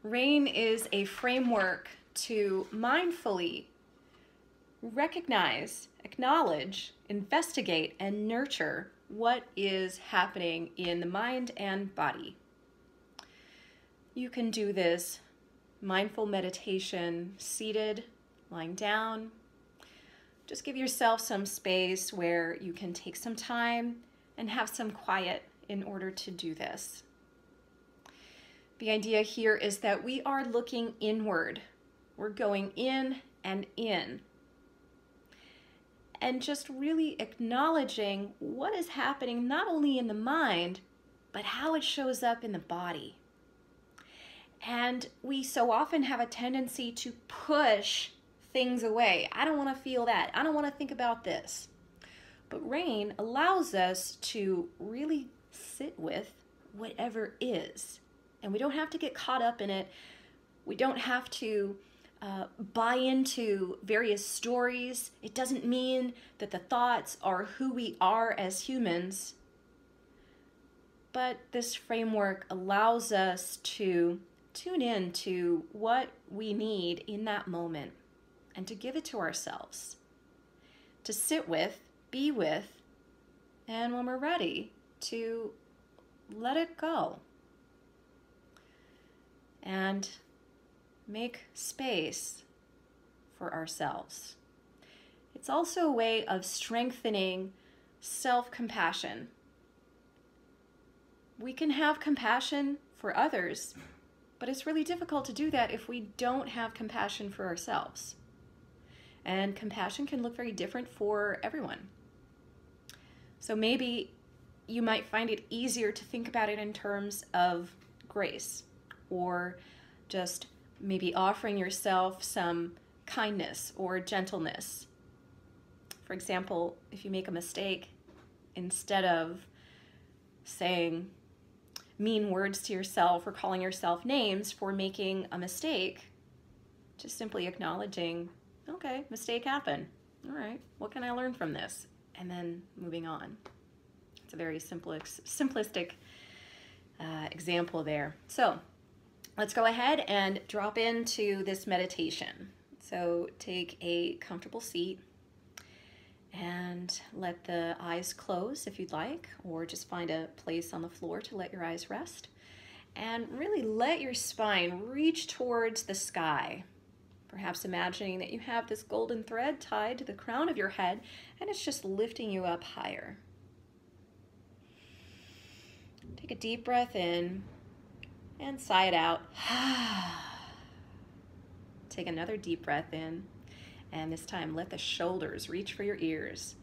R.A.I.N is a framework to mindfully recognize, acknowledge, investigate, and nurture what is happening in the mind and body. You can do this mindful meditation seated, lying down. Just give yourself some space where you can take some time and have some quiet in order to do this. The idea here is that we are looking inward. We're going in and in. And just really acknowledging what is happening not only in the mind, but how it shows up in the body. And we so often have a tendency to push things away. I don't want to feel that. I don't want to think about this. But R.A.I.N allows us to really sit with whatever is. And we don't have to get caught up in it. We don't have to buy into various stories. It doesn't mean that the thoughts are who we are as humans. But this framework allows us to tune in to what we need in that moment and to give it to ourselves, to sit with, be with, and when we're ready, to let it go and make space for ourselves. It's also a way of strengthening self-compassion. We can have compassion for others, but it's really difficult to do that if we don't have compassion for ourselves. And compassion can look very different for everyone. So maybe you might find it easier to think about it in terms of grace, or just maybe offering yourself some kindness or gentleness. For example, if you make a mistake, instead of saying mean words to yourself or calling yourself names for making a mistake, just simply acknowledging, okay, mistake happened. All right, what can I learn from this? And then moving on. It's a very simplistic example there. So let's go ahead and drop into this meditation. So take a comfortable seat and let the eyes close if you'd like, or just find a place on the floor to let your eyes rest. And really let your spine reach towards the sky. Perhaps imagining that you have this golden thread tied to the crown of your head and it's just lifting you up higher. Take a deep breath in and sigh it out. Take another deep breath in, and this time let the shoulders reach for your ears.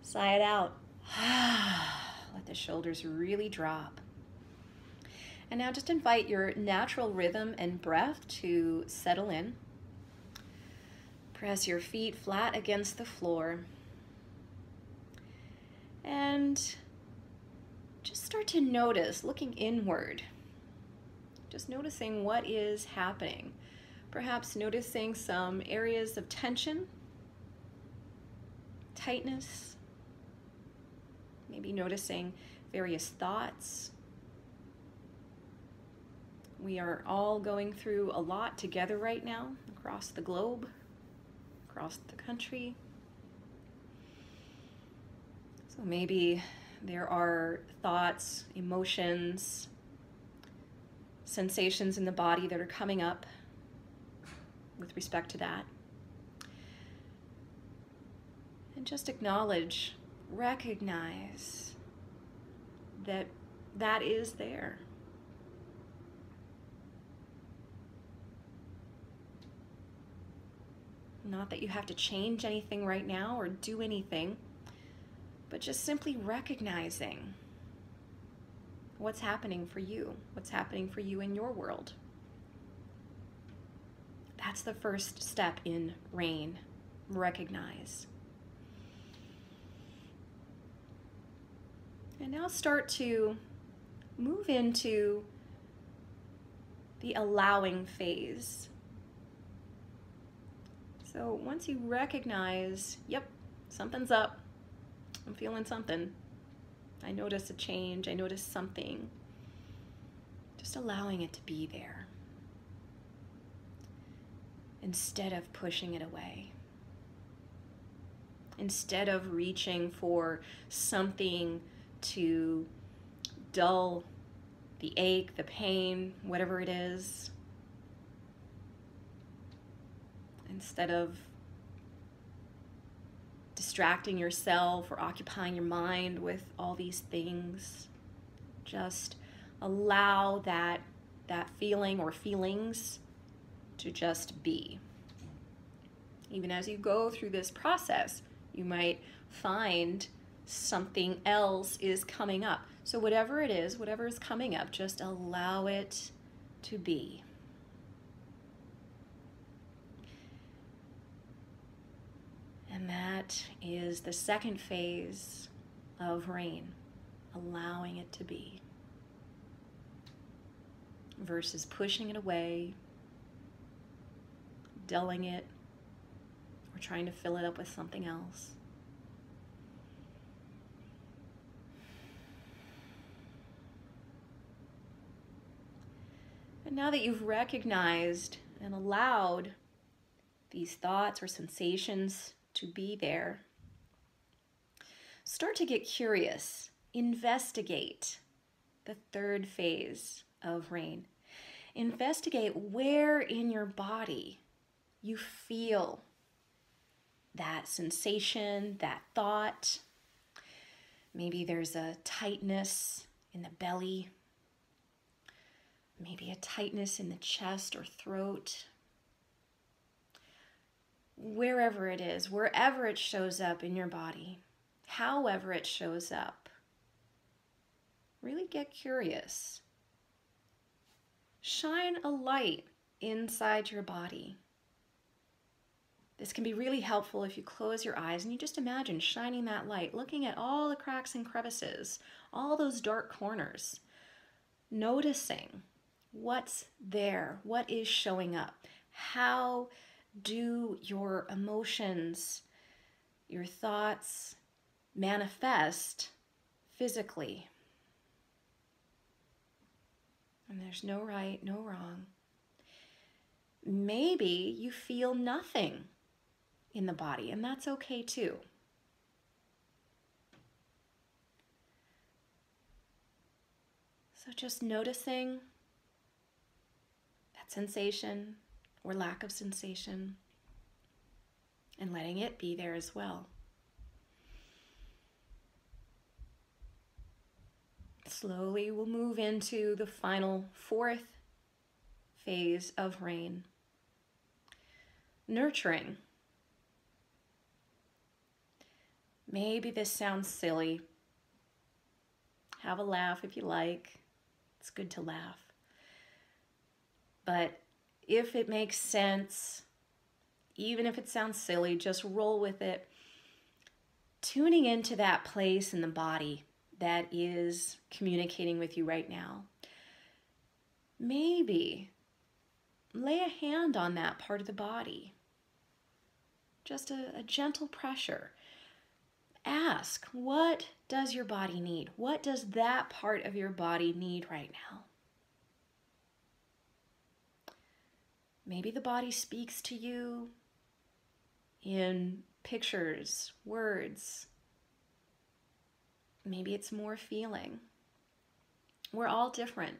Sigh it out. Let the shoulders really drop. And now just invite your natural rhythm and breath to settle in. Press your feet flat against the floor. And just start to notice, looking inward. Just noticing what is happening. Perhaps noticing some areas of tension, tightness. Maybe noticing various thoughts. We are all going through a lot together right now, across the globe, across the country. So maybe there are thoughts, emotions, sensations in the body that are coming up with respect to that. And just acknowledge, recognize that that is there. Not that you have to change anything right now or do anything, but just simply recognizing what's happening for you, what's happening for you in your world. That's the first step in R.A.I.N, recognize. And now start to move into the allowing phase. So once you recognize, yep, something's up, I'm feeling something, I notice a change, I notice something, just Just allowing it to be there instead of pushing it away. Instead of reaching for something to dull the ache, the pain, whatever it is. Instead of distracting yourself or occupying your mind with all these things, just allow that feeling or feelings to just be. Even as you go through this process, you might find something else is coming up. So whatever it is, whatever is coming up, just allow it to be. And that is the second phase of R.A.I.N, allowing it to be, versus pushing it away, dulling it, or trying to fill it up with something else. And now that you've recognized and allowed these thoughts or sensations to be there, start to get curious, investigate the third phase of R.A.I.N. Investigate where in your body you feel that sensation, that thought. Maybe there's a tightness in the belly, maybe a tightness in the chest or throat. Wherever it is, wherever it shows up in your body, however it shows up, really get curious. Shine a light inside your body. This can be really helpful if you close your eyes and you just imagine shining that light, looking at all the cracks and crevices, all those dark corners, noticing what's there, what is showing up, how do your emotions, your thoughts manifest physically. And there's no right, no wrong. Maybe you feel nothing in the body, and that's okay too. So just noticing that sensation or lack of sensation and letting it be there as well. Slowly we'll move into the final fourth phase of R.A.I.N. Nurturing. Maybe this sounds silly. Have a laugh if you like. It's good to laugh. But if it makes sense, even if it sounds silly, just roll with it. Tuning into that place in the body that is communicating with you right now. Maybe lay a hand on that part of the body. Just a gentle pressure. Ask, what does your body need? What does that part of your body need right now? Maybe the body speaks to you in pictures, words. Maybe it's more feeling. We're all different,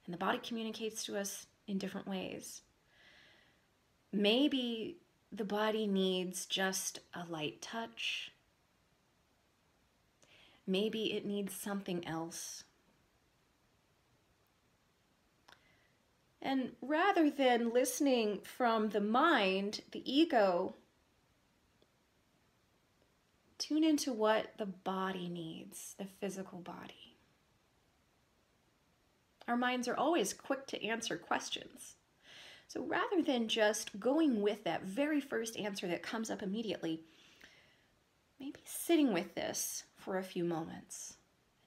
and the body communicates to us in different ways. Maybe the body needs just a light touch. Maybe it needs something else. And rather than listening from the mind, the ego, tune into what the body needs, the physical body. Our minds are always quick to answer questions. So rather than just going with that very first answer that comes up immediately, maybe sitting with this for a few moments,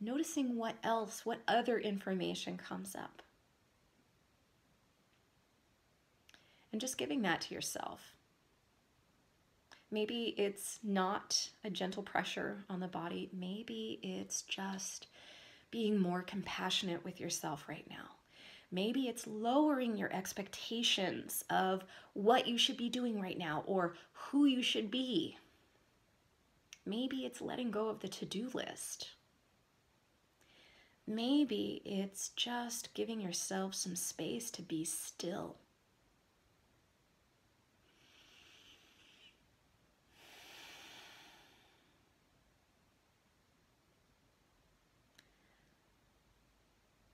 noticing what else, what other information comes up. And just giving that to yourself. Maybe it's not a gentle pressure on the body. Maybe it's just being more compassionate with yourself right now. Maybe it's lowering your expectations of what you should be doing right now or who you should be. Maybe it's letting go of the to-do list. Maybe it's just giving yourself some space to be still.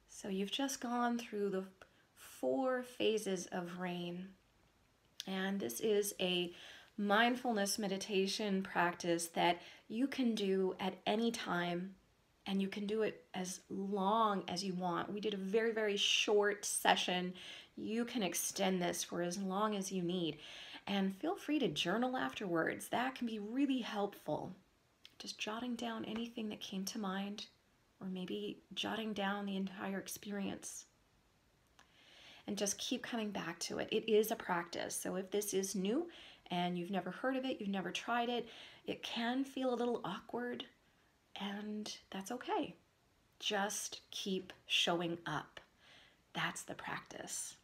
So you've just gone through the 4 phases of R.A.I.N. And this is a mindfulness meditation practice that you can do at any time, and you can do it as long as you want. We did a very, very short session. You can extend this for as long as you need. And feel free to journal afterwards. That can be really helpful. Just jotting down anything that came to mind, or maybe jotting down the entire experience. And just keep coming back to it. It is a practice. So if this is new and you've never heard of it, you've never tried it, it can feel a little awkward, and that's okay. Just keep showing up. That's the practice.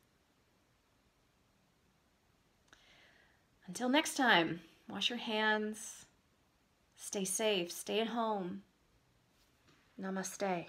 Until next time, wash your hands, stay safe, stay at home. Namaste.